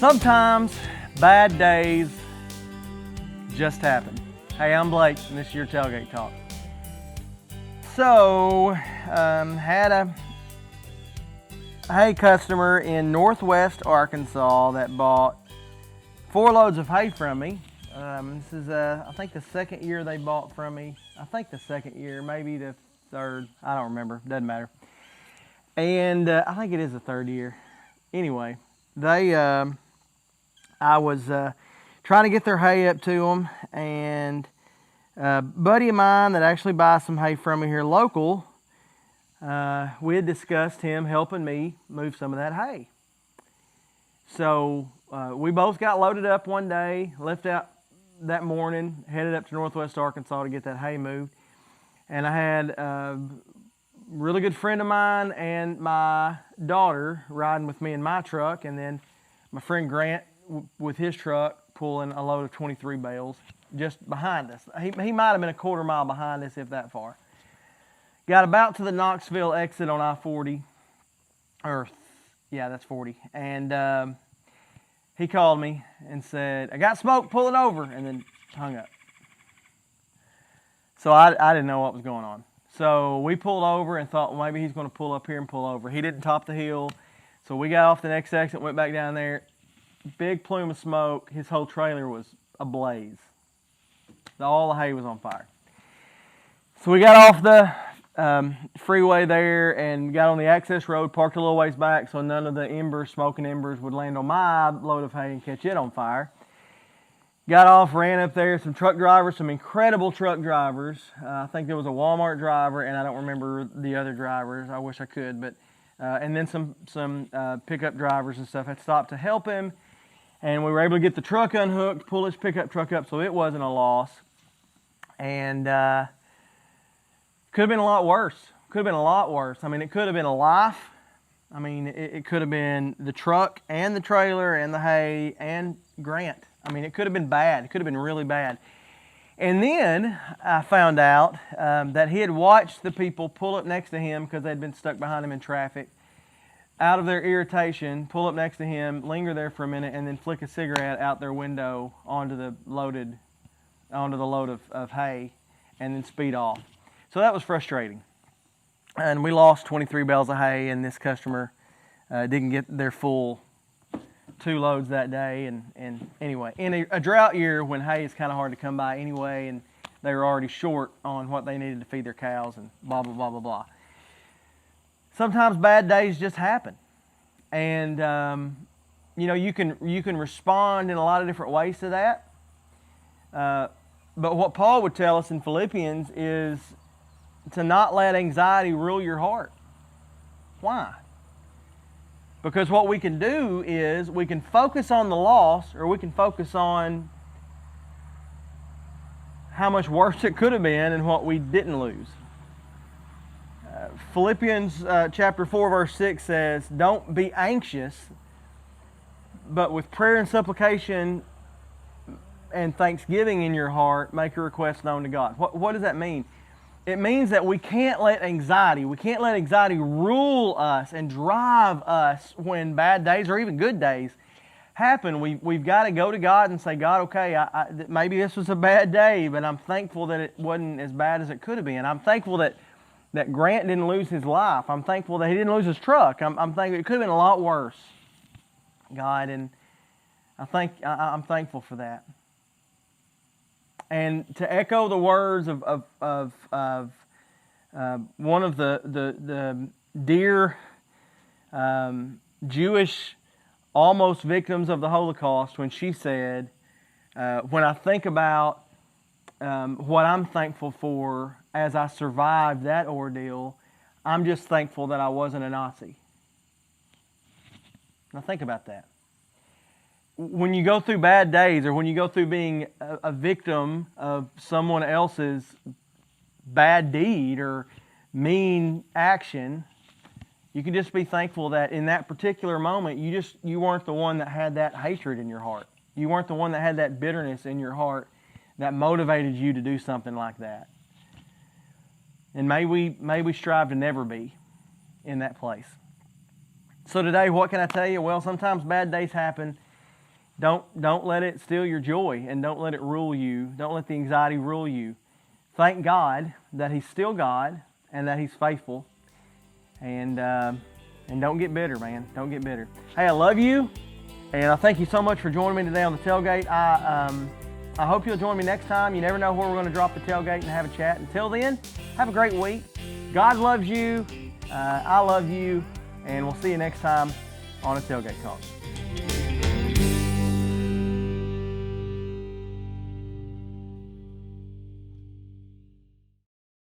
Sometimes bad days just happen. Hey, I'm Blake, and this is your Tailgate Talk. So, had a hay customer in Northwest Arkansas that bought 4 loads of hay from me. This is, I think, the second year they bought from me. I think the second year, maybe the third. I don't remember. Doesn't matter. And I think it is the third year. Anyway, I was trying to get their hay up to them, and a buddy of mine that actually buys some hay from me here local, we had discussed him helping me move some of that hay. So we both got loaded up one day, left out that morning, headed up to Northwest Arkansas to get that hay moved. And I had a really good friend of mine and my daughter riding with me in my truck, and then my friend Grant with his truck pulling a load of 23 bales just behind us. He might have been a quarter mile behind us, if that far. Got about to the Knoxville exit on I-40, that's 40, and he called me and said, "I got smoke, pull it over," and then hung up. So I didn't know what was going on. So we pulled over and thought, well, maybe he's going to pull up here and pull over. He didn't top the hill, so we got off the next exit, went back down there. Big plume of smoke. His whole trailer was ablaze. All the hay was on fire. So we got off the freeway there and got on the access road, parked a little ways back so none of the smoking embers would land on my load of hay and catch it on fire. Got off, ran up there, some truck drivers, some incredible truck drivers. I think there was a Walmart driver, and I don't remember the other drivers. I wish I could, but and then some pickup drivers and stuff had stopped to help him. And we were able to get the truck unhooked, pull his pickup truck up, so it wasn't a loss. And could have been a lot worse. Could have been a lot worse. I mean, it could have been a life. I mean, it could have been the truck and the trailer and the hay and Grant. I mean, it could have been bad. It could have been really bad. And then I found out that he had watched the people pull up next to him because they'd been stuck behind him in traffic. Out of their irritation, pull up next to him, linger there for a minute, and then flick a cigarette out their window onto the load of hay, and then speed off. So that was frustrating. And we lost 23 bales of hay, and this customer didn't get their full 2 loads that day. And anyway, in a drought year when hay is kind of hard to come by anyway, and they were already short on what they needed to feed their cows, and blah, blah, blah, blah, blah. Sometimes bad days just happen, and you can respond in a lot of different ways to that. But what Paul would tell us in Philippians is to not let anxiety rule your heart. Why? Because what we can do is we can focus on the loss, or we can focus on how much worse it could have been and what we didn't lose. Philippians chapter 4 verse 6 says, "Don't be anxious, but with prayer and supplication and thanksgiving in your heart, make your requests known to God." What does that mean? It means that we can't let anxiety rule us and drive us when bad days or even good days happen. We've got to go to God and say, "God, okay, maybe this was a bad day, but I'm thankful that it wasn't as bad as it could have been. I'm thankful that Grant didn't lose his life. I'm thankful that he didn't lose his truck. I'm thankful it could have been a lot worse, God, and I'm thankful for that." And to echo the words of one of the dear Jewish almost victims of the Holocaust, when she said, "When I think about what I'm thankful for as I survived that ordeal, I'm just thankful that I wasn't a Nazi." Now think about that. When you go through bad days, or when you go through being a victim of someone else's bad deed or mean action, you can just be thankful that in that particular moment, you weren't the one that had that hatred in your heart. You weren't the one that had that bitterness in your heart that motivated you to do something like that. And may we strive to never be in that place. So today, what can I tell you? Well, sometimes bad days happen, Don't let it steal your joy, and don't let it rule you. Don't let the anxiety rule you. Thank God that He's still God and that He's faithful. And don't get bitter, man. Don't get bitter. Hey, I love you, and I thank you so much for joining me today on the tailgate. I hope you'll join me next time. You never know where we're going to drop the tailgate and have a chat. Until then, have a great week. God loves you. I love you, and we'll see you next time on a Tailgate Talk.